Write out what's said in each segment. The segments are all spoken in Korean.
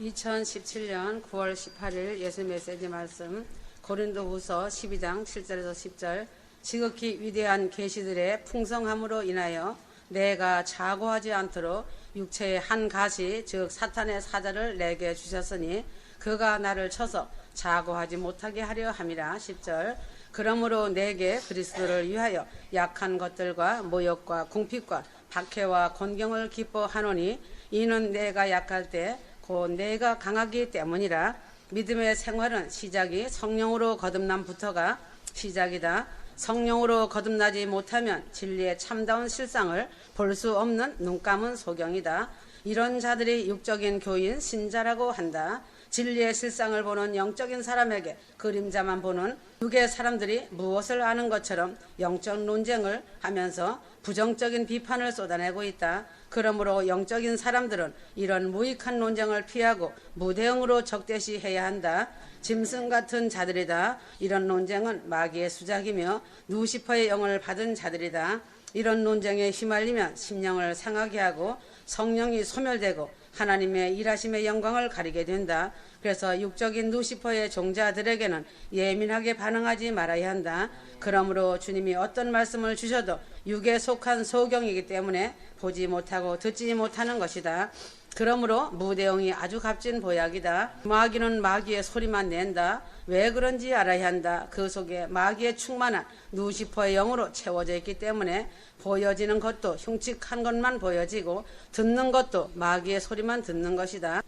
2017년 9월 18일 예수 메시지 말씀 고린도후서 12장 7절에서 10절 지극히 위대한 계시들의 풍성함으로 인하여 내가 자고하지 않도록 육체의 한 가시 즉 사탄의 사자를 내게 주셨으니 그가 나를 쳐서 자고하지 못하게 하려 함이라. 10절 그러므로 내게 그리스도를 위하여 약한 것들과 모욕과 궁핍과 박해와 곤경을 기뻐하노니 이는 내가 약할 때 곧 내가 강하기 때문이라. 믿음의 생활은 시작이 성령으로 거듭남부터가 시작이다. 성령으로 거듭나지 못하면 진리의 참다운 실상을 볼 수 없는 눈 감은 소경이다. 이런 자들이 육적인 교인 신자라고 한다. 진리의 실상을 보는 영적인 사람에게 그림자만 보는 육의 사람들이 무엇을 아는 것처럼 영적 논쟁을 하면서 부정적인 비판을 쏟아내고 있다. 그러므로 영적인 사람들은 이런 무익한 논쟁을 피하고 무대응으로 적대시해야 한다. 짐승 같은 자들이다. 이런 논쟁은 마귀의 수작이며 누시퍼의 영을 받은 자들이다. 이런 논쟁에 휘말리면 심령을 상하게 하고 성령이 소멸되고 하나님의 일하심의 영광을 가리게 된다. 그래서 육적인 누시퍼의 종자들에게는 예민하게 반응하지 말아야 한다. 그러므로 주님이 어떤 말씀을 주셔도 육에 속한 소경이기 때문에 보지 못하고 듣지 못하는 것이다. 그러므로 무대응이 아주 값진 보약이다. 마귀는 마귀의 소리만 낸다. 왜 그런지 알아야 한다. 그 속에 마귀의 충만한 누시퍼의 영으로 채워져 있기 때문에 보여지는 것도 흉측한 것만 보여지고 듣는 것도 마귀의 소리만 듣는 것이다.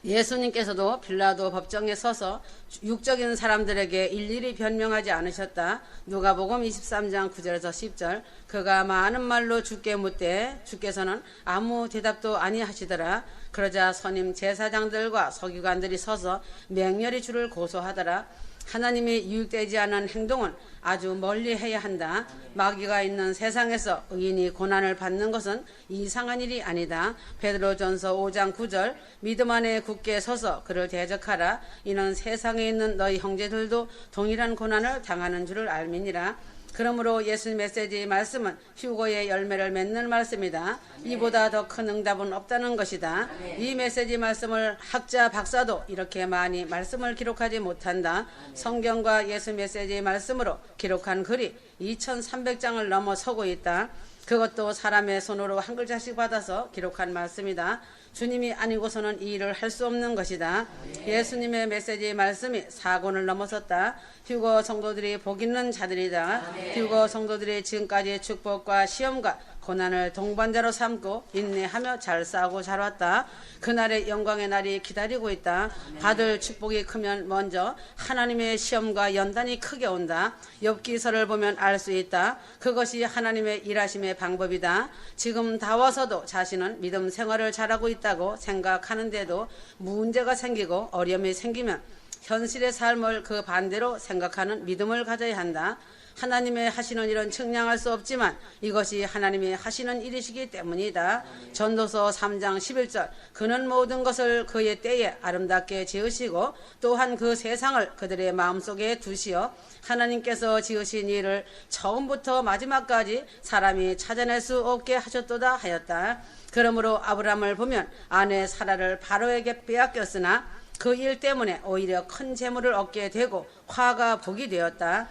예수님께서도 빌라도 법정에 서서 육적인 사람들에게 일일이 변명하지 않으셨다. 누가복음 23장 9절에서 10절 그가 많은 말로 주께 묻되 주께서는 아무 대답도 아니하시더라. 그러자 선임 제사장들과 서기관들이 서서 맹렬히 주를 고소하더라. 하나님이 유익되지 않은 행동은 아주 멀리 해야 한다. 마귀가 있는 세상에서 의인이 고난을 받는 것은 이상한 일이 아니다. 베드로전서 5장 9절 믿음 안에 굳게 서서 그를 대적하라. 이는 세상에 있는 너희 형제들도 동일한 고난을 당하는 줄을 알미니라. 그러므로 예수 메시지 말씀은 휴거의 열매를 맺는 말씀이다. 이보다 더 큰 응답은 없다는 것이다. 이 메시지 말씀을 학자 박사도 이렇게 많이 말씀을 기록하지 못한다. 성경과 예수 메시지 말씀으로 기록한 글이 2300장을 넘어서고 있다. 그것도 사람의 손으로 한 글자씩 받아서 기록한 말씀이다. 주님이 아니고서는 이 일을 할 수 없는 것이다. 예수님의 메시지 말씀이 사고를 넘어섰다. 휴거 성도들이 복 있는 자들이다. 휴거 성도들이 지금까지 축복과 시험과 고난을 동반자로 삼고 인내하며 잘 싸우고 잘 왔다. 그날의 영광의 날이 기다리고 있다. 받을 축복이 크면 먼저 하나님의 시험과 연단이 크게 온다. 욥기서를 보면 알 수 있다. 그것이 하나님의 일하심의 방법이다. 지금 다 와서도 자신은 믿음 생활을 잘하고 있다고 생각하는데도 문제가 생기고 어려움이 생기면 현실의 삶을 그 반대로 생각하는 믿음을 가져야 한다. 하나님의 하시는 일은 측량할 수 없지만 이것이 하나님이 하시는 일이시기 때문이다. 전도서 3장 11절 그는 모든 것을 그의 때에 아름답게 지으시고 또한 그 세상을 그들의 마음속에 두시어 하나님께서 지으신 일을 처음부터 마지막까지 사람이 찾아낼 수 없게 하셨도다 하였다. 그러므로 아브라함을 보면 아내 사라를 바로에게 빼앗겼으나 그 일 때문에 오히려 큰 재물을 얻게 되고 화가 복이 되었다.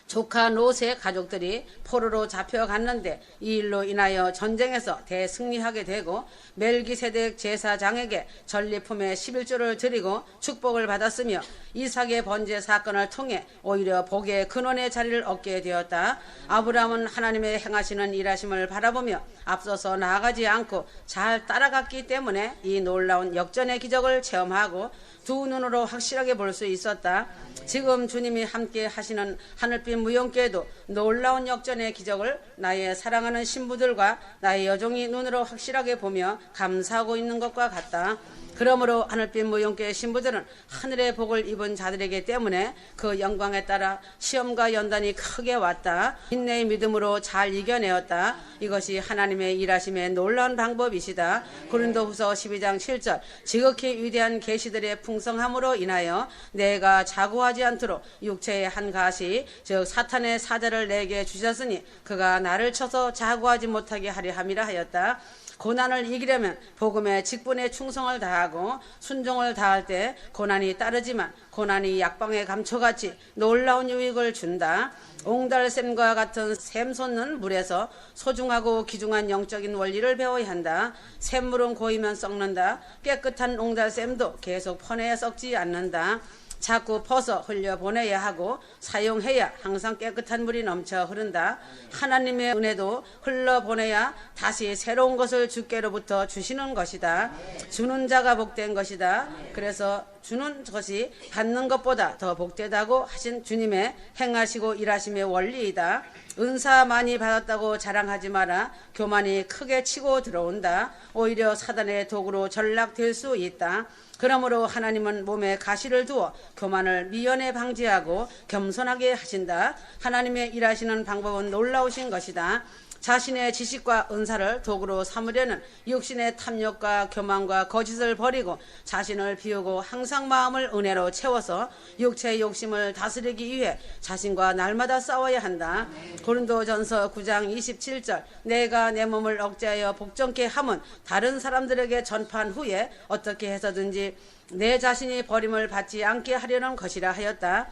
조카 롯의 가족들이 포로로 잡혀갔는데 이 일로 인하여 전쟁에서 대승리하게 되고 멜기세덱 제사장에게 전리품의 11조를 드리고 축복을 받았으며 이삭의 번제 사건을 통해 오히려 복의 근원의 자리를 얻게 되었다. 아브라함은 하나님의 행하시는 일하심을 바라보며 앞서서 나아가지 않고 잘 따라갔기 때문에 이 놀라운 역전의 기적을 체험하고 두 눈으로 확실하게 볼 수 있었다. 지금 주님이 함께 하시는 하늘빛 무용교회도 놀라운 역전의 기적을 나의 사랑하는 신부들과 나의 여종이 눈으로 확실하게 보며 감사하고 있는 것과 같다. 그러므로 하늘빛 무용교회 신부들은 하늘의 복을 입은 자들이기 때문에 그 영광에 따라 시험과 연단이 크게 왔다. 인내의 믿음으로 잘 이겨내었다. 이것이 하나님의 일하심의 놀라운 방법이시다. 고린도후서 12장 7절 지극히 위대한 계시들의 풍성함으로 인하여 내가 자고하지 않도록 육체의 한 가시 즉 사탄의 사자를 내게 주셨으니 그가 나를 쳐서 자고하지 못하게 하려 함이라 하였다. 고난을 이기려면 복음의 직분에 충성을 다하고 순종을 다할 때 고난이 따르지만 고난이 약방의 감초같이 놀라운 유익을 준다. 옹달샘과 같은 샘 솟는 물에서 소중하고 귀중한 영적인 원리를 배워야 한다. 샘물은 고이면 썩는다. 깨끗한 옹달샘도 계속 퍼내야 썩지 않는다. 자꾸 퍼서 흘려보내야 하고 사용해야 항상 깨끗한 물이 넘쳐 흐른다. 하나님의 은혜도 흘러보내야 다시 새로운 것을 주께로부터 주시는 것이다. 주는 자가 복된 것이다. 그래서 주는 것이 받는 것보다 더 복되다고 하신 주님의 행하시고 일하심의 원리이다. 은사 많이 받았다고 자랑하지 마라. 교만이 크게 치고 들어온다. 오히려 사단의 도구로 전락될 수 있다. 그러므로 하나님은 몸에 가시를 두어 교만을 미연에 방지하고 겸손하게 하신다. 하나님의 일하시는 방법은 놀라우신 것이다. 자신의 지식과 은사를 도구로 삼으려는 육신의 탐욕과 교만과 거짓을 버리고 자신을 비우고 항상 마음을 은혜로 채워서 육체의 욕심을 다스리기 위해 자신과 날마다 싸워야 한다. 고린도전서 9장 27절 내가 내 몸을 억제하여 복종케 함은 다른 사람들에게 전파한 후에 어떻게 해서든지 내 자신이 버림을 받지 않게 하려는 것이라 하였다.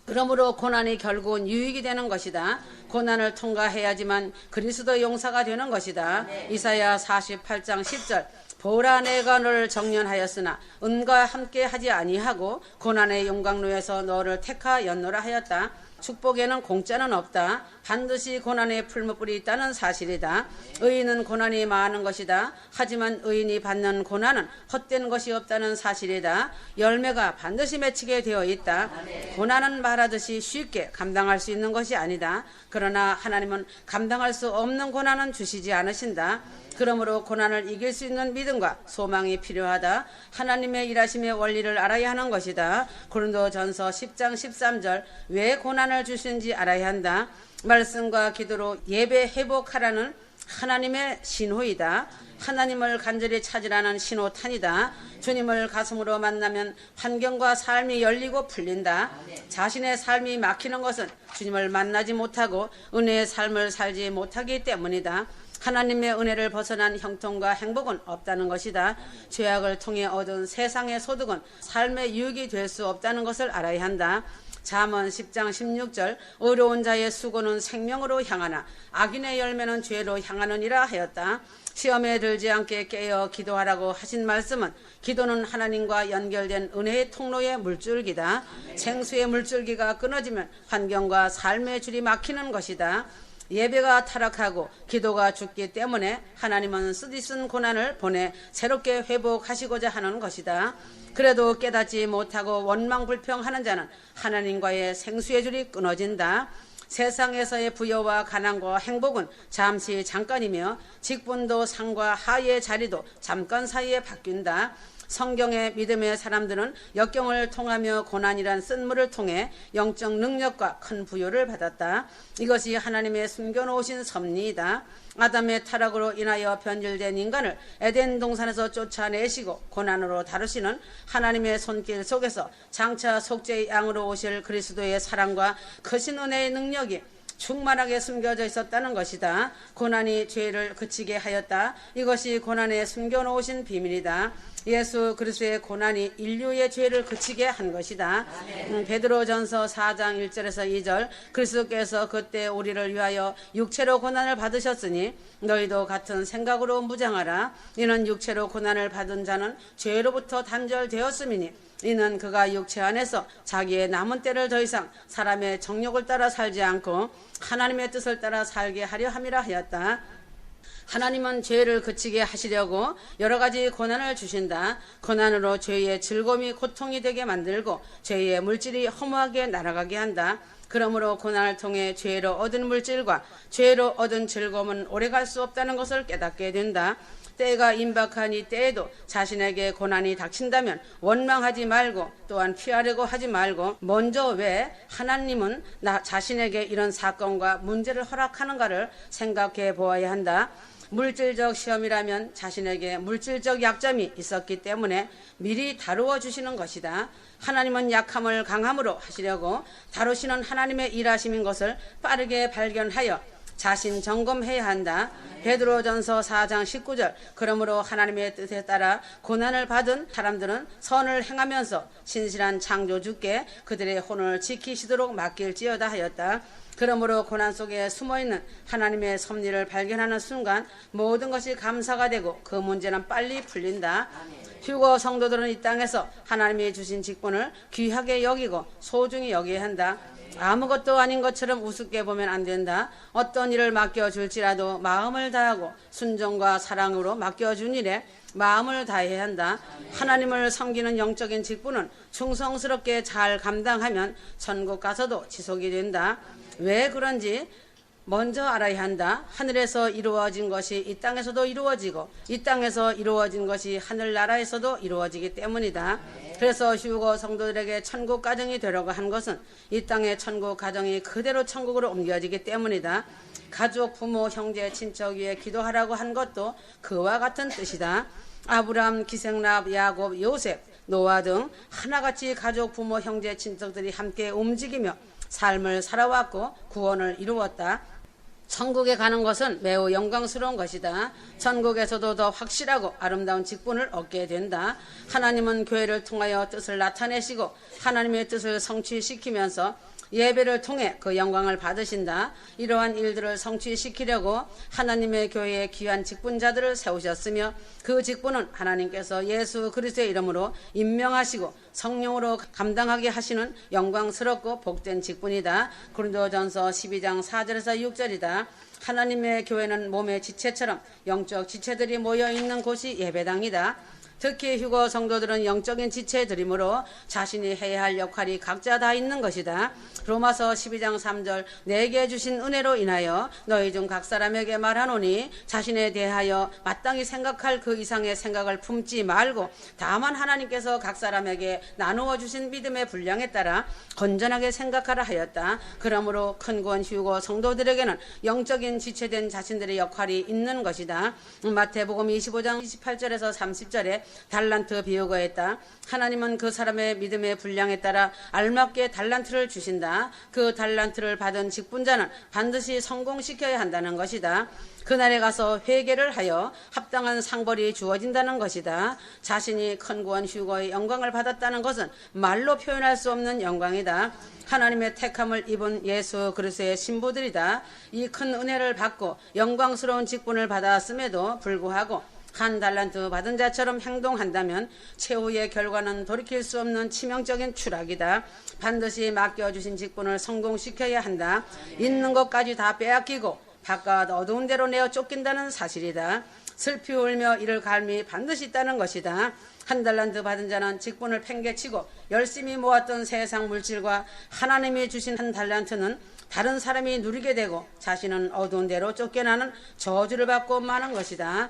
그러므로 고난이 결국은 유익이 되는 것이다. 고난을 통과해야지만 그리스도의 용사가 되는 것이다. 이사야 48장 10절 보라 내가 너를 정련하였으나 은과 함께 하지 아니하고 고난의 용광로에서 너를 택하였노라 하였다. 축복에는 공짜는 없다. 반드시 고난의 풀무불이 있다는 사실이다. 의인은 고난이 많은 것이다. 하지만 의인이 받는 고난은 헛된 것이 없다는 사실이다. 열매가 반드시 맺히게 되어 있다. 고난은 말하듯이 쉽게 감당할 수 있는 것이 아니다. 그러나 하나님은 감당할 수 없는 고난은 주시지 않으신다. 그러므로 고난을 이길 수 있는 믿음과 소망이 필요하다. 하나님의 일하심의 원리를 알아야 하는 것이다. 고린도전서 10장 13절 왜 고난을 주시는지 알아야 한다. 말씀과 기도로 예배 회복하라는 하나님의 신호이다. 하나님을 간절히 찾으라는 신호탄이다. 주님을 가슴으로 만나면 환경과 삶이 열리고 풀린다. 자신의 삶이 막히는 것은 주님을 만나지 못하고 은혜의 삶을 살지 못하기 때문이다. 하나님의 은혜를 벗어난 형통과 행복은 없다는 것이다. 죄악을 통해 얻은 세상의 소득은 삶의 유익이 될 수 없다는 것을 알아야 한다. 잠언 10장 16절 의로운 자의 수고는 생명으로 향하나 악인의 열매는 죄로 향하느니라 하였다. 시험에 들지 않게 깨어 기도하라고 하신 말씀은 기도는 하나님과 연결된 은혜의 통로의 물줄기다. 생수의 물줄기가 끊어지면 환경과 삶의 줄이 막히는 것이다. 예배가 타락하고 기도가 죽기 때문에 하나님은 쓰디쓴 고난을 보내 새롭게 회복하시고자 하는 것이다. 그래도 깨닫지 못하고 원망불평하는 자는 하나님과의 생수의 줄이 끊어진다. 세상에서의 부여와 가난과 행복은 잠시 잠깐이며 직분도 상과 하의 자리도 잠깐 사이에 바뀐다. 성경의 믿음의 사람들은 역경을 통하며 고난이란 쓴물을 통해 영적 능력과 큰 부여를 받았다. 이것이 하나님의 숨겨놓으신 섭리이다. 아담의 타락으로 인하여 변질된 인간을 에덴 동산에서 쫓아내시고 고난으로 다루시는 하나님의 손길 속에서 장차 속죄의 양으로 오실 그리스도의 사랑과 크신 은혜의 능력이 충만하게 숨겨져 있었다는 것이다. 고난이 죄를 그치게 하였다. 이것이 고난에 숨겨놓으신 비밀이다. 예수 그리스도의 고난이 인류의 죄를 그치게 한 것이다. 베드로전서 4장 1절에서 2절 그리스도께서 그때 우리를 위하여 육체로 고난을 받으셨으니 너희도 같은 생각으로 무장하라. 이는 육체로 고난을 받은 자는 죄로부터 단절되었음이니 이는 그가 육체 안에서 자기의 남은 때를 더 이상 사람의 정욕을 따라 살지 않고 하나님의 뜻을 따라 살게 하려 함이라 하였다. 하나님은 죄를 그치게 하시려고 여러 가지 고난을 주신다. 고난으로 죄의 즐거움이 고통이 되게 만들고 죄의 물질이 허무하게 날아가게 한다. 그러므로 고난을 통해 죄로 얻은 물질과 죄로 얻은 즐거움은 오래갈 수 없다는 것을 깨닫게 된다. 때가 임박한 이 때에도 자신에게 고난이 닥친다면 원망하지 말고 또한 피하려고 하지 말고 먼저 왜 하나님은 나 자신에게 이런 사건과 문제를 허락하는가를 생각해 보아야 한다. 물질적 시험이라면 자신에게 물질적 약점이 있었기 때문에 미리 다루어 주시는 것이다. 하나님은 약함을 강함으로 하시려고 다루시는 하나님의 일하심인 것을 빠르게 발견하여 자신 점검해야 한다. 베드로전서 4장 19절 그러므로 하나님의 뜻에 따라 고난을 받은 사람들은 선을 행하면서 신실한 창조주께 그들의 혼을 지키시도록 맡길지어다 하였다. 그러므로 고난 속에 숨어있는 하나님의 섭리를 발견하는 순간 모든 것이 감사가 되고 그 문제는 빨리 풀린다. 휴거 성도들은 이 땅에서 하나님이 주신 직분을 귀하게 여기고 소중히 여겨야 한다. 아무것도 아닌 것처럼 우습게 보면 안 된다. 어떤 일을 맡겨줄지라도 마음을 다하고 순종과 사랑으로 맡겨준 일에 마음을 다해야 한다. 하나님을 섬기는 영적인 직분은 충성스럽게 잘 감당하면 천국 가서도 지속이 된다. 왜 그런지 먼저 알아야 한다. 하늘에서 이루어진 것이 이 땅에서도 이루어지고 이 땅에서 이루어진 것이 하늘나라에서도 이루어지기 때문이다. 그래서 휴거 성도들에게 천국 가정이 되려고 한 것은 이 땅의 천국 가정이 그대로 천국으로 옮겨지기 때문이다. 가족, 부모, 형제, 친척 위에 기도하라고 한 것도 그와 같은 뜻이다. 아브람, 기생랍, 야곱, 요셉, 노아 등 하나같이 가족, 부모, 형제, 친척들이 함께 움직이며 삶을 살아왔고 구원을 이루었다. 천국에 가는 것은 매우 영광스러운 것이다. 천국에서도 더 확실하고 아름다운 직분을 얻게 된다. 하나님은 교회를 통하여 뜻을 나타내시고 하나님의 뜻을 성취시키면서 예배를 통해 그 영광을 받으신다. 이러한 일들을 성취시키려고 하나님의 교회에 귀한 직분자들을 세우셨으며 그 직분은 하나님께서 예수 그리스도의 이름으로 임명하시고 성령으로 감당하게 하시는 영광스럽고 복된 직분이다. 고린도전서 12장 4절에서 6절이다. 하나님의 교회는 몸의 지체처럼 영적 지체들이 모여있는 곳이 예배당이다. 특히 휴거 성도들은 영적인 지체들이므로 자신이 해야 할 역할이 각자 다 있는 것이다. 로마서 12장 3절 내게 주신 은혜로 인하여 너희 중 각 사람에게 말하노니 자신에 대하여 마땅히 생각할 그 이상의 생각을 품지 말고 다만 하나님께서 각 사람에게 나누어 주신 믿음의 분량에 따라 건전하게 생각하라 하였다. 그러므로 큰 구원 휴거 성도들에게는 영적인 지체된 자신들의 역할이 있는 것이다. 마태복음 25장 28절에서 30절에 달란트 비유가 했다. 하나님은 그 사람의 믿음의 분량에 따라 알맞게 달란트를 주신다. 그 달란트를 받은 직분자는 반드시 성공시켜야 한다는 것이다. 그날에 가서 회개를 하여 합당한 상벌이 주어진다는 것이다. 자신이 큰 구원 휴거의 영광을 받았다는 것은 말로 표현할 수 없는 영광이다. 하나님의 택함을 입은 예수 그리스도의 신부들이다. 이 큰 은혜를 받고 영광스러운 직분을 받았음에도 불구하고 한 달란트 받은 자처럼 행동한다면 최후의 결과는 돌이킬 수 없는 치명적인 추락이다. 반드시 맡겨주신 직분을 성공시켜야 한다. 있는 것까지 다 빼앗기고 바깥 어두운 데로 내어 쫓긴다는 사실이다. 슬피 울며 이를 갈미 반드시 있다는 것이다. 한 달란트 받은 자는 직분을 팽개치고 열심히 모았던 세상 물질과 하나님이 주신 한 달란트는 다른 사람이 누리게 되고 자신은 어두운 데로 쫓겨나는 저주를 받고 마는 것이다.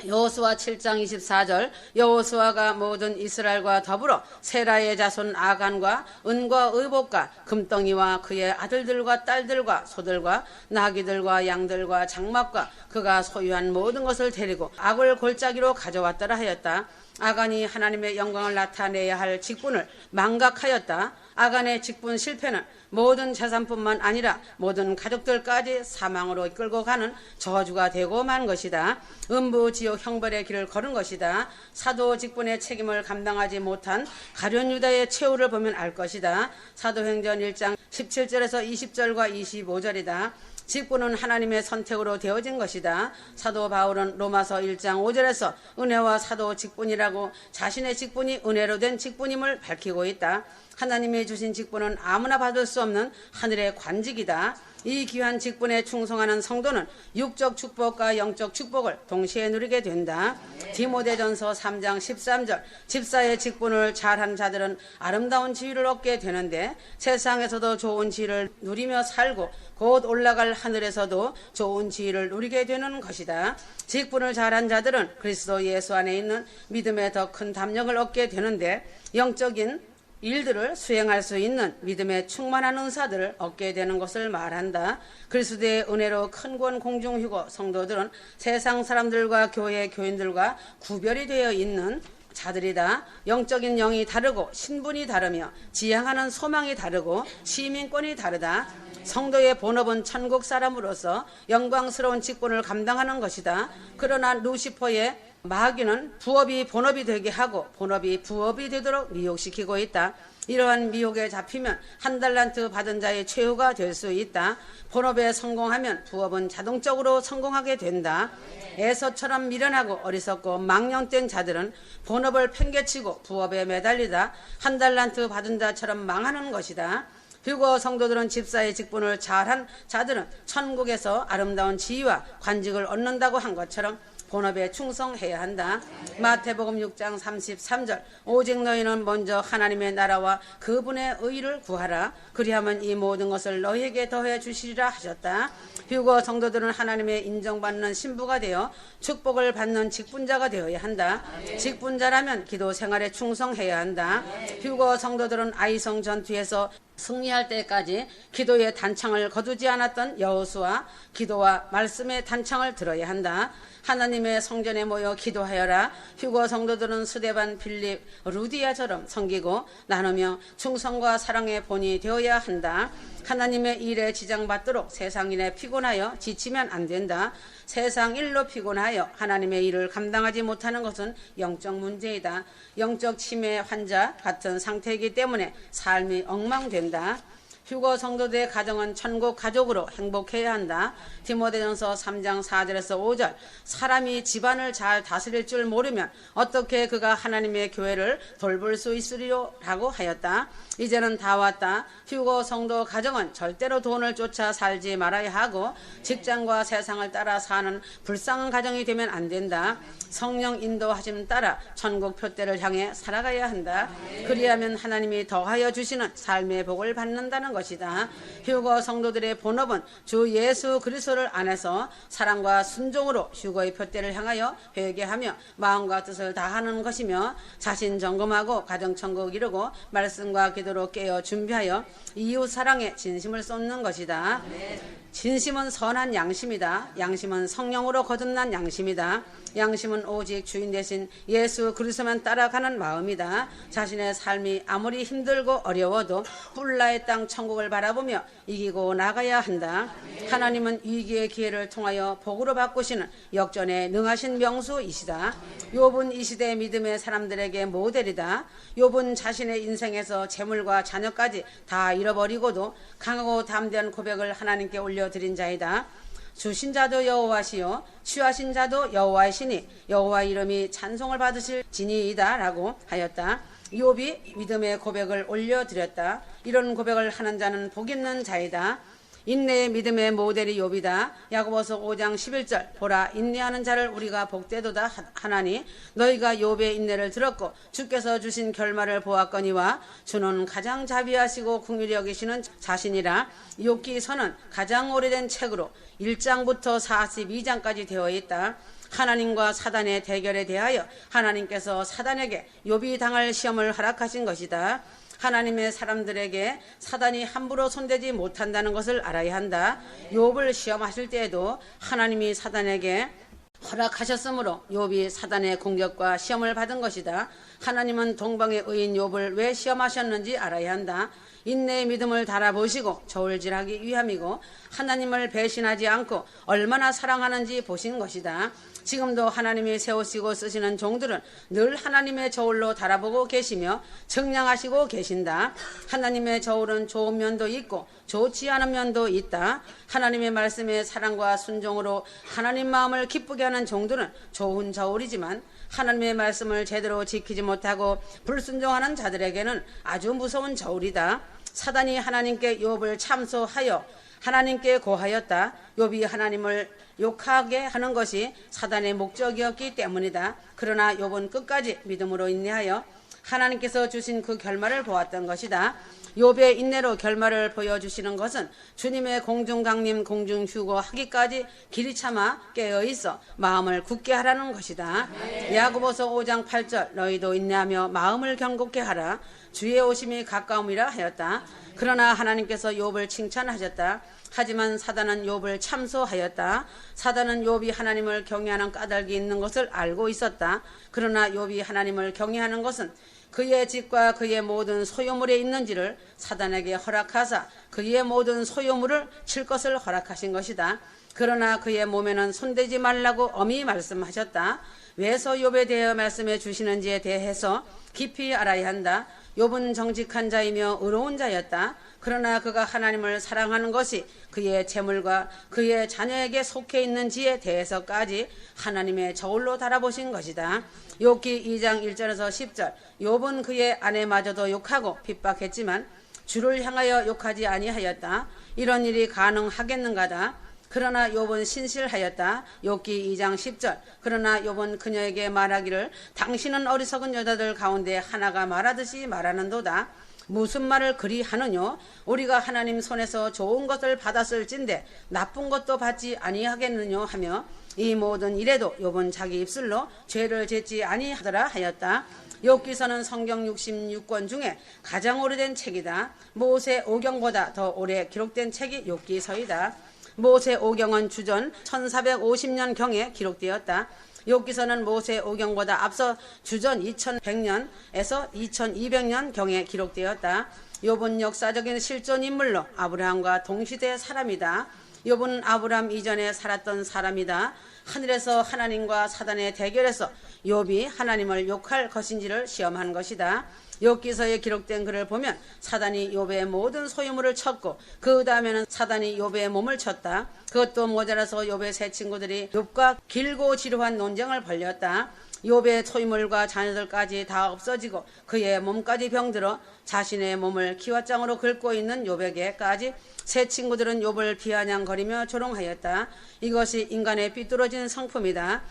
여호수아 7장 24절 여호수아가 모든 이스라엘과 더불어 세라의 자손 아간과 은과 의복과 금덩이와 그의 아들들과 딸들과 소들과 나귀들과 양들과 장막과 그가 소유한 모든 것을 데리고 악을 골짜기로 가져왔더라 하였다. 아간이 하나님의 영광을 나타내야 할 직분을 망각하였다. 아간의 직분 실패는 모든 재산뿐만 아니라 모든 가족들까지 사망으로 이끌고 가는 저주가 되고 만 것이다. 음부 지옥 형벌의 길을 걸은 것이다. 사도 직분의 책임을 감당하지 못한 가룟 유다의 최후를 보면 알 것이다. 사도행전 1장 17절에서 20절과 25절이다. 직분은 하나님의 선택으로 되어진 것이다. 사도 바울은 로마서 1장 5절에서 은혜와 사도 직분이라고 자신의 직분이 은혜로 된 직분임을 밝히고 있다. 하나님이 주신 직분은 아무나 받을 수 없는 하늘의 관직이다. 이 귀한 직분에 충성하는 성도는 육적 축복과 영적 축복을 동시에 누리게 된다. 디모데전서 3장 13절 집사의 직분을 잘한 자들은 아름다운 지위를 얻게 되는데 세상에서도 좋은 지위를 누리며 살고 곧 올라갈 하늘에서도 좋은 지위를 누리게 되는 것이다. 직분을 잘한 자들은 그리스도 예수 안에 있는 믿음의 더 큰 담력을 얻게 되는데 영적인 일들을 수행할 수 있는 믿음의 충만한 은사들을 얻게 되는 것을 말한다. 그리스도의 은혜로 큰 구원 공중휴거 성도들은 세상 사람들과 교회 교인들과 구별이 되어 있는 자들이다. 영적인 영이 다르고 신분이 다르며 지향하는 소망이 다르고 시민권이 다르다. 성도의 본업은 천국 사람으로서 영광스러운 직분을 감당하는 것이다. 그러나 루시퍼의 마귀는 부업이 본업이 되게 하고 본업이 부업이 되도록 미혹시키고 있다. 이러한 미혹에 잡히면 한 달란트 받은 자의 최후가 될 수 있다. 본업에 성공하면 부업은 자동적으로 성공하게 된다. 에서처럼 미련하고 어리석고 망령된 자들은 본업을 팽개치고 부업에 매달리다 한 달란트 받은 자처럼 망하는 것이다. 휴거 성도들은 집사의 직분을 잘한 자들은 천국에서 아름다운 지위와 관직을 얻는다고 한 것처럼 본업에 충성해야 한다. 마태복음 6장 33절 오직 너희는 먼저 하나님의 나라와 그분의 의를 구하라. 그리하면 이 모든 것을 너희에게 더해 주시리라 하셨다. 휴거 성도들은 하나님의 인정받는 신부가 되어 축복을 받는 직분자가 되어야 한다. 직분자라면 기도 생활에 충성해야 한다. 휴거 성도들은 아이성 전투에서 승리할 때까지 기도의 단창을 거두지 않았던 여호수아 기도와 말씀의 단창을 들어야 한다. 하나님의 성전에 모여 기도하여라. 휴거 성도들은 스데반, 빌립, 루디아처럼 섬기고 나누며 충성과 사랑의 본이 되어야 한다. 하나님의 일에 지장받도록 세상 일에 피곤하여 지치면 안 된다. 세상 일로 피곤하여 하나님의 일을 감당하지 못하는 것은 영적 문제이다. 영적 치매 환자 같은 상태이기 때문에 삶이 엉망된다. 휴거 성도들의 가정은 천국 가족으로 행복해야 한다. 디모데전서 3장 4절에서 5절 사람이 집안을 잘 다스릴 줄 모르면 어떻게 그가 하나님의 교회를 돌볼 수 있으리요라고 하였다. 이제는 다 왔다. 휴거 성도 가정은 절대로 돈을 쫓아 살지 말아야 하고 직장과 세상을 따라 사는 불쌍한 가정이 되면 안 된다. 성령 인도하심 따라 천국 표대를 향해 살아가야 한다. 그리하면 하나님이 더하여 주시는 삶의 복을 받는다는 것이다. 휴거 성도들의 본업은 주 예수 그리스도를 안에서 사랑과 순종으로 휴거의 표대를 향하여 회개하며 마음과 뜻을 다하는 것이며 자신 점검하고 가정천국 이루고 말씀과 기도로 깨어 준비하여 이웃 사랑에 진심을 쏟는 것이다. 진심은 선한 양심이다. 양심은 성령으로 거듭난 양심이다. 양심은 오직 주인 대신 예수 그리스도만 따라가는 마음이다. 자신의 삶이 아무리 힘들고 어려워도 뿔라의 땅 천국을 바라보며 이기고 나가야 한다. 하나님은 위기의 기회를 통하여 복으로 바꾸시는 역전에 능하신 명수이시다. 욥은 이 시대의 믿음의 사람들에게 모델이다. 욥은 자신의 인생에서 재물과 자녀까지 다 잃어버리고도 강하고 담대한 고백을 하나님께 올려드린 자이다. 주신 자도 여호와시요 취하신 자도 여호와이시니 여호와 이름이 찬송을 받으실 진이이다 라고 하였다. 욥이 믿음의 고백을 올려드렸다. 이런 고백을 하는 자는 복 있는 자이다. 인내의 믿음의 모델이 욥이다. 야고보서 5장 11절 보라 인내하는 자를 우리가 복되도다 하나니 너희가 욥의 인내를 들었고 주께서 주신 결말을 보았거니와 주는 가장 자비하시고 긍휼히 여기시는 자신이라. 욥기서는 가장 오래된 책으로 1장부터 42장까지 되어 있다. 하나님과 사단의 대결에 대하여 하나님께서 사단에게 욥이 당할 시험을 허락하신 것이다. 하나님의 사람들에게 사단이 함부로 손대지 못한다는 것을 알아야 한다. 욥을 시험하실 때에도 하나님이 사단에게 허락하셨으므로 욥이 사단의 공격과 시험을 받은 것이다. 하나님은 동방의 의인 욥을 왜 시험하셨는지 알아야 한다. 인내의 믿음을 달아보시고 저울질하기 위함이고 하나님을 배신하지 않고 얼마나 사랑하는지 보신 것이다. 지금도 하나님이 세우시고 쓰시는 종들은 늘 하나님의 저울로 달아보고 계시며 청량하시고 계신다. 하나님의 저울은 좋은 면도 있고 좋지 않은 면도 있다. 하나님의 말씀에 사랑과 순종으로 하나님 마음을 기쁘게 하는 종들은 좋은 저울이지만 하나님의 말씀을 제대로 지키지 못하고 불순종하는 자들에게는 아주 무서운 저울이다. 사단이 하나님께 욥을 참소하여 하나님께 고하였다. 욥이 하나님을 욕하게 하는 것이 사단의 목적이었기 때문이다. 그러나 욥은 끝까지 믿음으로 인내하여 하나님께서 주신 그 결말을 보았던 것이다. 욥의 인내로 결말을 보여주시는 것은 주님의 공중강림 공중휴거 하기까지 길이 참아 깨어있어 마음을 굳게 하라는 것이다. 야고보서 5장 8절 너희도 인내하며 마음을 견고케 하라. 주의 오심이 가까움이라 하였다. 그러나 하나님께서 욥을 칭찬하셨다. 하지만 사단은 욥을 참소하였다. 사단은 욥이 하나님을 경외하는 까닭이 있는 것을 알고 있었다. 그러나 욥이 하나님을 경외하는 것은 그의 집과 그의 모든 소유물에 있는지를 사단에게 허락하사 그의 모든 소유물을 칠 것을 허락하신 것이다. 그러나 그의 몸에는 손대지 말라고 엄히 말씀하셨다. 왜서 욥에 대해 말씀해 주시는지에 대해서 깊이 알아야 한다. 욥은 정직한 자이며 의로운 자였다. 그러나 그가 하나님을 사랑하는 것이 그의 재물과 그의 자녀에게 속해 있는지에 대해서까지 하나님의 저울로 달아보신 것이다. 욥기 2장 1절에서 10절. 욥은 그의 아내마저도 욕하고 핍박했지만 주를 향하여 욕하지 아니하였다. 이런 일이 가능하겠는가다. 그러나 욥은 신실하였다. 욥기 2장 10절. 그러나 욥은 그녀에게 말하기를 당신은 어리석은 여자들 가운데 하나가 말하듯이 말하는도다. 무슨 말을 그리 하느뇨? 우리가 하나님 손에서 좋은 것을 받았을진데 나쁜 것도 받지 아니하겠느뇨 하며 이 모든 일에도 욥은 자기 입술로 죄를 짓지 아니하더라 하였다. 욥기서는 성경 66권 중에 가장 오래된 책이다. 모세 오경보다 더 오래 기록된 책이 욥기서이다. 모세 오경은 주전 1450년경에 기록되었다. 욥기서는 모세 오경보다 앞서 주전 2100년에서 2200년경에 기록되었다. 욥은 역사적인 실존 인물로 아브라함과 동시대의 사람이다. 욥은 아브라함 이전에 살았던 사람이다. 하늘에서 하나님과 사단의 대결에서 욥이 하나님을 욕할 것인지를 시험한 것이다. 욥기서에 기록된 글을 보면 사단이 욥의 모든 소유물을 쳤고 그 다음에는 사단이 욥의 몸을 쳤다. 그것도 모자라서 욥의 세 친구들이 욥과 길고 지루한 논쟁을 벌였다. 욥의 소유물과 자녀들까지 다 없어지고 그의 몸까지 병들어 자신의 몸을 기왓장으로 긁고 있는 욥에게까지 세 친구들은 욥을 비아냥거리며 조롱하였다. 이것이 인간의 삐뚤어진 성품이다.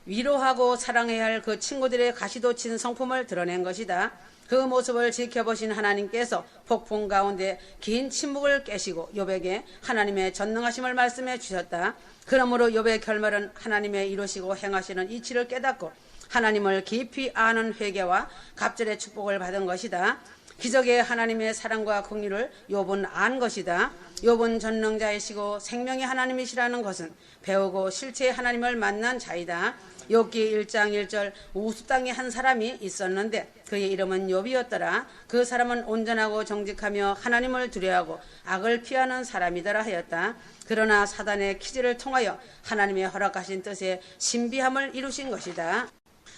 위로하고 사랑해야 할 그 친구들의 가시돋친 성품을 드러낸 것이다. 그 모습을 지켜보신 하나님께서 폭풍 가운데 긴 침묵을 깨시고 욥에게 하나님의 전능하심을 말씀해 주셨다. 그러므로 욥의 결말은 하나님의 이루시고 행하시는 이치를 깨닫고 하나님을 깊이 아는 회개와 갑절의 축복을 받은 것이다. 기적의 하나님의 사랑과 긍휼을 욥은 안 것이다. 욥은 전능자이시고 생명의 하나님이시라는 것은 배우고 실제 하나님을 만난 자이다. 욥기 1장 1절 우스 땅에 한 사람이 있었는데 그의 이름은 욥이었더라. 그 사람은 온전하고 정직하며 하나님을 두려워하고 악을 피하는 사람이더라 하였다. 그러나 사단의 기지를 통하여 하나님의 허락하신 뜻의 신비함을 이루신 것이다.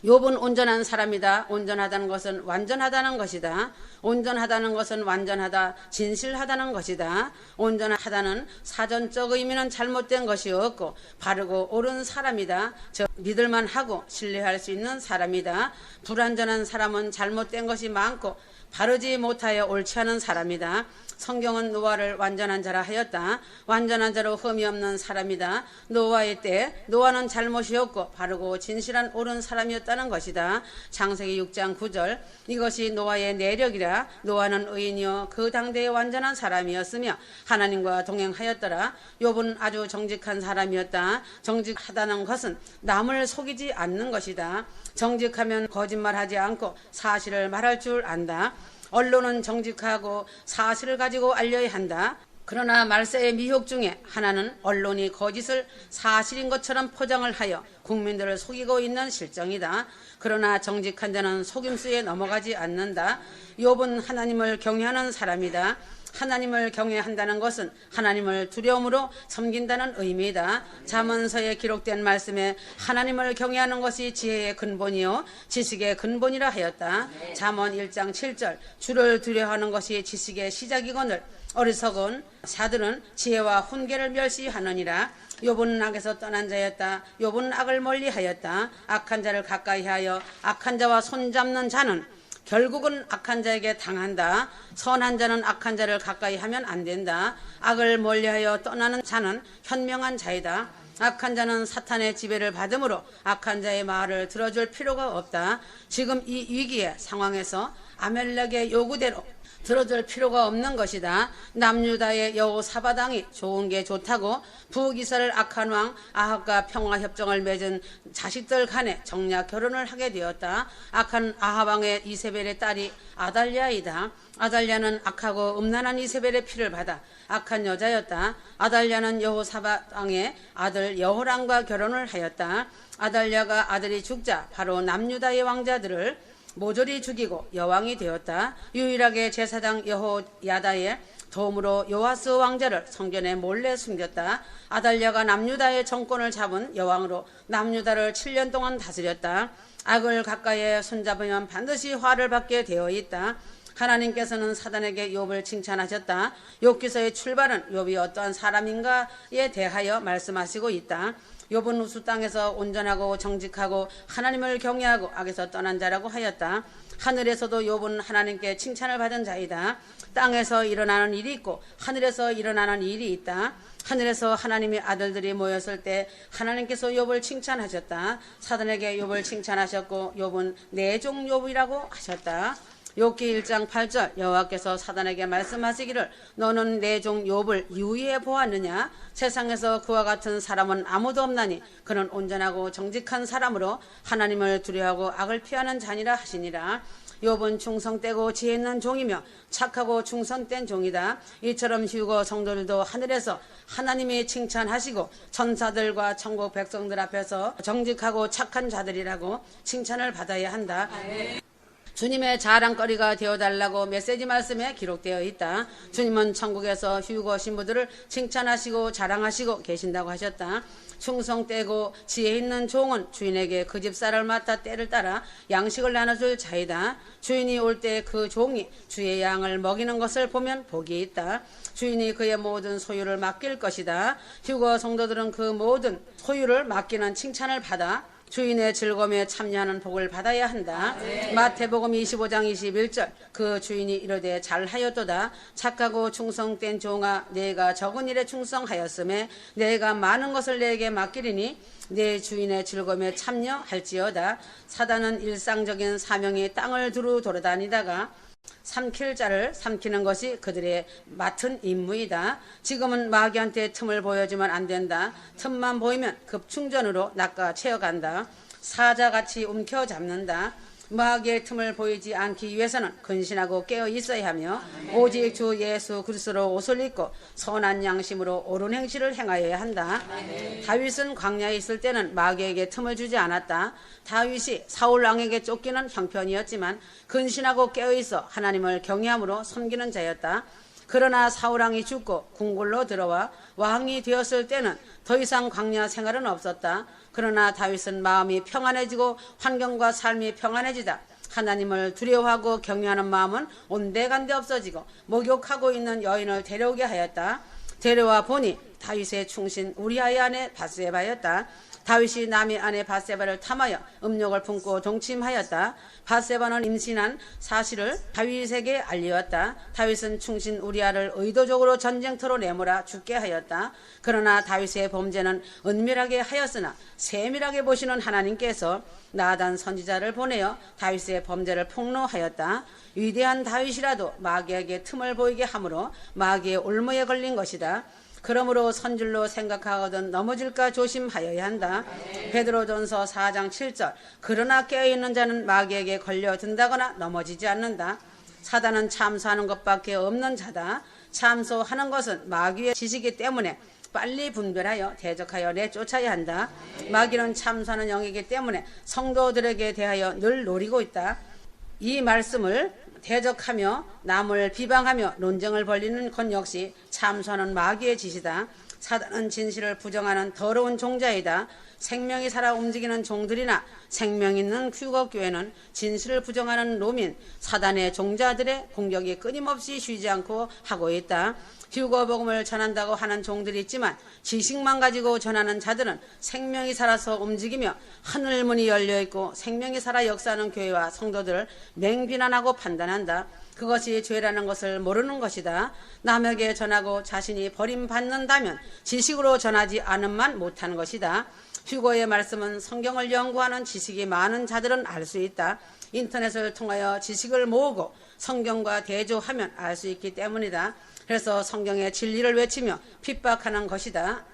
욥은 온전한 사람이다. 온전하다는 것은 완전하다는 것이다. 온전하다는 것은 완전하다, 진실하다는 것이다. 온전하다는 사전적 의미는 잘못된 것이 없고 바르고 옳은 사람이다. 즉 믿을만 하고 신뢰할 수 있는 사람이다. 불완전한 사람은 잘못된 것이 많고 바르지 못하여 옳지 않은 사람이다. 성경은 노아를 완전한 자라 하였다. 완전한 자로 흠이 없는 사람이다. 노아의 때 노아는 잘못이 없고 바르고 진실한 옳은 사람이었다는 것이다. 창세기 6장 9절. 이것이 노아의 내력이라. 노아는 의인이요 그 당대의 완전한 사람이었으며 하나님과 동행하였더라. 욥은 아주 정직한 사람이었다. 정직하다는 것은 남을 속이지 않는 것이다. 정직하면 거짓말하지 않고 사실을 말할 줄 안다. 언론은 정직하고 사실을 가지고 알려야 한다. 그러나 말세의 미혹 중에 하나는 언론이 거짓을 사실인 것처럼 포장을 하여 국민들을 속이고 있는 실정이다. 그러나 정직한 자는 속임수에 넘어가지 않는다. 욥은 하나님을 경외하는 사람이다. 하나님을 경외한다는 것은 하나님을 두려움으로 섬긴다는 의미이다. 잠언서에 기록된 말씀에 하나님을 경외하는 것이 지혜의 근본이요 지식의 근본이라 하였다. 잠언 1장 7절. 주를 두려워하는 것이 지식의 시작이거늘 어리석은 자들은 지혜와 훈계를 멸시하느니라. 욥은 악에서 떠난 자였다. 욥은 악을 멀리하였다. 악한 자를 가까이하여 악한 자와 손잡는 자는 결국은 악한 자에게 당한다. 선한 자는 악한 자를 가까이 하면 안 된다. 악을 멀리하여 떠나는 자는 현명한 자이다. 악한 자는 사탄의 지배를 받으므로 악한 자의 말을 들어줄 필요가 없다. 지금 이 위기의 상황에서 아멜렉의 요구대로 들어줄 필요가 없는 것이다. 남유다의 여호사밧 왕이 좋은 게 좋다고 북이스라엘 악한 왕 아합과 평화협정을 맺은 자식들 간에 정략 결혼을 하게 되었다. 악한 아합 왕의 이세벨의 딸이 아달랴이다. 아달랴는 악하고 음란한 이세벨의 피를 받아 악한 여자였다. 아달랴는 여호사밧 왕의 아들 여호람과 결혼을 하였다. 아달랴가 아들이 죽자 바로 남유다의 왕자들을 모조리 죽이고 여왕이 되었다. 유일하게 제사장 여호야다의 도움으로 요아스 왕자를 성전에 몰래 숨겼다. 아달랴가 남유다의 정권을 잡은 여왕으로 남유다를 7년 동안 다스렸다. 악을 가까이에 손잡으면 반드시 화를 받게 되어 있다. 하나님께서는 사단에게 욥을 칭찬하셨다. 욥기서의 출발은 욥이 어떠한 사람인가에 대하여 말씀하시고 있다. 욥은 우수 땅에서 온전하고 정직하고 하나님을 경외하고 악에서 떠난 자라고 하였다. 하늘에서도 욥은 하나님께 칭찬을 받은 자이다. 땅에서 일어나는 일이 있고 하늘에서 일어나는 일이 있다. 하늘에서 하나님의 아들들이 모였을 때 하나님께서 욥을 칭찬하셨다. 사단에게 욥을 칭찬하셨고 욥은 내 종 욥이라고 하셨다. 욥기 1장 8절 여호와께서 사단에게 말씀하시기를 너는 내 종 욥을 유의해 보았느냐. 세상에서 그와 같은 사람은 아무도 없나니 그는 온전하고 정직한 사람으로 하나님을 두려워하고 악을 피하는 자니라 하시니라. 욥은 충성되고 지혜 있는 종이며 착하고 충성된 종이다. 이처럼 휴거 성도들도 하늘에서 하나님이 칭찬하시고 천사들과 천국 백성들 앞에서 정직하고 착한 자들이라고 칭찬을 받아야 한다. 주님의 자랑거리가 되어달라고 메시지 말씀에 기록되어 있다. 주님은 천국에서 휴거 신부들을 칭찬하시고 자랑하시고 계신다고 하셨다. 충성되고 지혜 있는 종은 주인에게 그 집사를 맡아 때를 따라 양식을 나눠줄 자이다. 주인이 올 때 그 종이 주의 양을 먹이는 것을 보면 복이 있다. 주인이 그의 모든 소유를 맡길 것이다. 휴거 성도들은 그 모든 소유를 맡기는 칭찬을 받아 주인의 즐거움에 참여하는 복을 받아야 한다. 마태복음 25장 21절 그 주인이 이르되 잘하였도다. 착하고 충성된 종아 내가 적은 일에 충성하였음에 내가 많은 것을 내게 맡기리니 내 주인의 즐거움에 참여할지어다. 사단은 일상적인 사명이 땅을 두루 돌아다니다가 삼킬 자를 삼키는 것이 그들의 맡은 임무이다. 지금은 마귀한테 틈을 보여주면 안 된다. 틈만 보이면 급충전으로 낚아채어간다. 사자같이 움켜잡는다. 마귀의 틈을 보이지 않기 위해서는 근신하고 깨어 있어야 하며 오직 주 예수 그리스도로 옷을 입고 선한 양심으로 옳은 행실을 행하여야 한다. 다윗은 광야에 있을 때는 마귀에게 틈을 주지 않았다. 다윗이 사울 왕에게 쫓기는 형편이었지만 근신하고 깨어 있어 하나님을 경외함으로 섬기는 자였다. 그러나 사울 왕이 죽고 궁궐로 들어와 왕이 되었을 때는 더 이상 광야 생활은 없었다. 그러나 다윗은 마음이 평안해지고 환경과 삶이 평안해지다 하나님을 두려워하고 경외하는 마음은 온데간데 없어지고 목욕하고 있는 여인을 데려오게 하였다. 데려와 보니 다윗의 충신 우리아의 아내 밧세바였다. 다윗이 남의 아내 밧세바를 탐하여 음욕을 품고 동침하였다. 밧세바는 임신한 사실을 다윗에게 알리었다. 다윗은 충신 우리아를 의도적으로 전쟁터로 내몰아 죽게 하였다. 그러나 다윗의 범죄는 은밀하게 하였으나 세밀하게 보시는 하나님께서 나단 선지자를 보내어 다윗의 범죄를 폭로하였다. 위대한 다윗이라도 마귀에게 틈을 보이게 함으로 마귀의 올무에 걸린 것이다. 그러므로 선줄로 생각하거든 넘어질까 조심하여야 한다. 베드로전서 4장 7절 그러나 깨어있는 자는 마귀에게 걸려든다거나 넘어지지 않는다. 사단은 참소하는 것밖에 없는 자다. 참소하는 것은 마귀의 지시기 때문에 빨리 분별하여 대적하여 내쫓아야 한다. 마귀는 참소하는 영이기 때문에 성도들에게 대하여 늘 노리고 있다. 이 말씀을 대적하며 남을 비방하며 논쟁을 벌이는 것 역시 참소하는 마귀의 짓이다. 사단은 진실을 부정하는 더러운 종자이다. 생명이 살아 움직이는 종들이나 생명 있는 휴거교회는 진실을 부정하는 노민, 사단의 종자들의 공격이 끊임없이 쉬지 않고 하고 있다. 휴거복음을 전한다고 하는 종들이 있지만 지식만 가지고 전하는 자들은 생명이 살아서 움직이며 하늘문이 열려있고 생명이 살아 역사하는 교회와 성도들을 맹비난하고 판단한다. 그것이 죄라는 것을 모르는 것이다. 남에게 전하고 자신이 버림받는다면 지식으로 전하지 않음만 못하는 것이다. 휴거의 말씀은 성경을 연구하는 지식이 많은 자들은 알 수 있다. 인터넷을 통하여 지식을 모으고 성경과 대조하면 알 수 있기 때문이다. 그래서 성경의 진리를 외치며 핍박하는 것이다.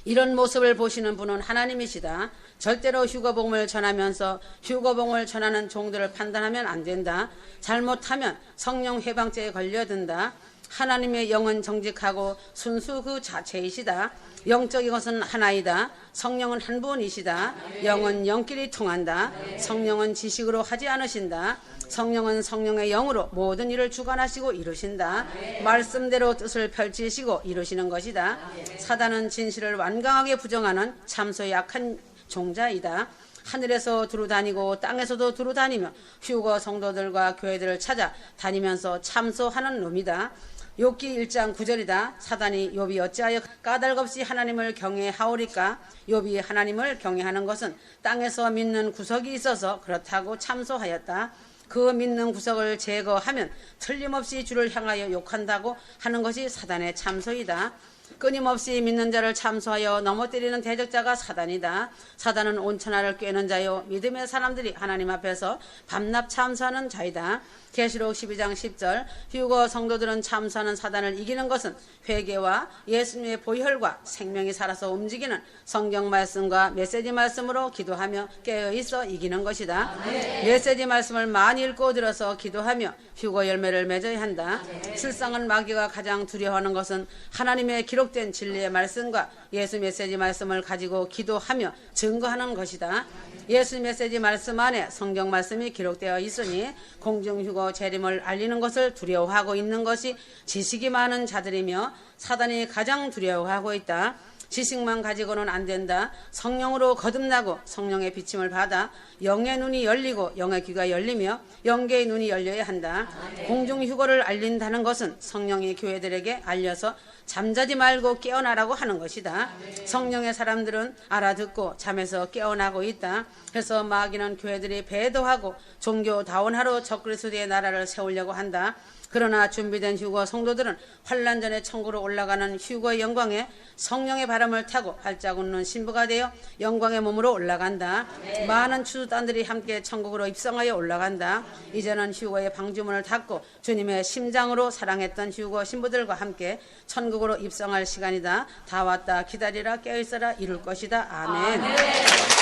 이런 모습을 보시는 분은 하나님이시다. 절대로 휴거복음을 전하면서 휴거복음을 전하는 종들을 판단하면 안 된다. 잘못하면 성령 회방죄에 걸려든다. 하나님의 영은 정직하고 순수 그 자체이시다. 영적인 것은 하나이다. 성령은 한 분이시다. 영은 영끼리 통한다. 성령은 지식으로 하지 않으신다. 성령은 성령의 영으로 모든 일을 주관하시고 이루신다. 말씀대로 뜻을 펼치시고 이루시는 것이다. 사단은 진실을 완강하게 부정하는 참소 약한 종자이다. 하늘에서 두루다니고 땅에서도 두루다니며 휴거 성도들과 교회들을 찾아 다니면서 참소하는 놈이다. 욥기 1장 9절이다. 사단이 욥이 어찌하여 까닭없이 하나님을 경외하오리까? 욥이 하나님을 경외하는 것은 땅에서 믿는 구석이 있어서 그렇다고 참소하였다. 그 믿는 구석을 제거하면 틀림없이 주를 향하여 욕한다고 하는 것이 사단의 참소이다. 끊임없이 믿는 자를 참소하여 넘어뜨리는 대적자가 사단이다. 사단은 온천하를 꿰는 자요 믿음의 사람들이 하나님 앞에서 밤낮 참소하는 자이다. 계시록 12장 10절 휴거 성도들은 참소하는 사단을 이기는 것은 회개와 예수님의 보혈과 생명이 살아서 움직이는 성경 말씀과 메시지 말씀으로 기도하며 깨어있어 이기는 것이다. 메시지 말씀을 많이 읽고 들어서 기도하며 휴거 열매를 맺어야 한다. 실상은 마귀가 가장 두려워하는 것은 하나님의 기록된 진리의 말씀과 예수 메시지 말씀을 가지고 기도하며 증거하는 것이다. 예수 메시지 말씀 안에 성경 말씀이 기록되어 있으니 공중휴거 재림을 알리는 것을 두려워하고 있는 것이 지식이 많은 자들이며 사단이 가장 두려워하고 있다. 지식만 가지고는 안 된다. 성령으로 거듭나고 성령의 비침을 받아 영의 눈이 열리고 영의 귀가 열리며 영계의 눈이 열려야 한다. 공중휴거를 알린다는 것은 성령이 교회들에게 알려서 잠자지 말고 깨어나라고 하는 것이다. 성령의 사람들은 알아듣고 잠에서 깨어나고 있다. 그래서 마귀는 교회들이 배도하고 종교다원하러 적그리스도의 나라를 세우려고 한다. 그러나 준비된 휴거 성도들은 환난 전에 천국으로 올라가는 휴거의 영광에 성령의 바람을 타고 활짝 웃는 신부가 되어 영광의 몸으로 올라간다. 많은 추수단들이 함께 천국으로 입성하여 올라간다. 이제는 휴거의 방주문을 닫고 주님의 심장으로 사랑했던 휴거 신부들과 함께 천국으로 입성할 시간이다. 다 왔다 기다리라 깨어있어라 이룰 것이다. 아멘.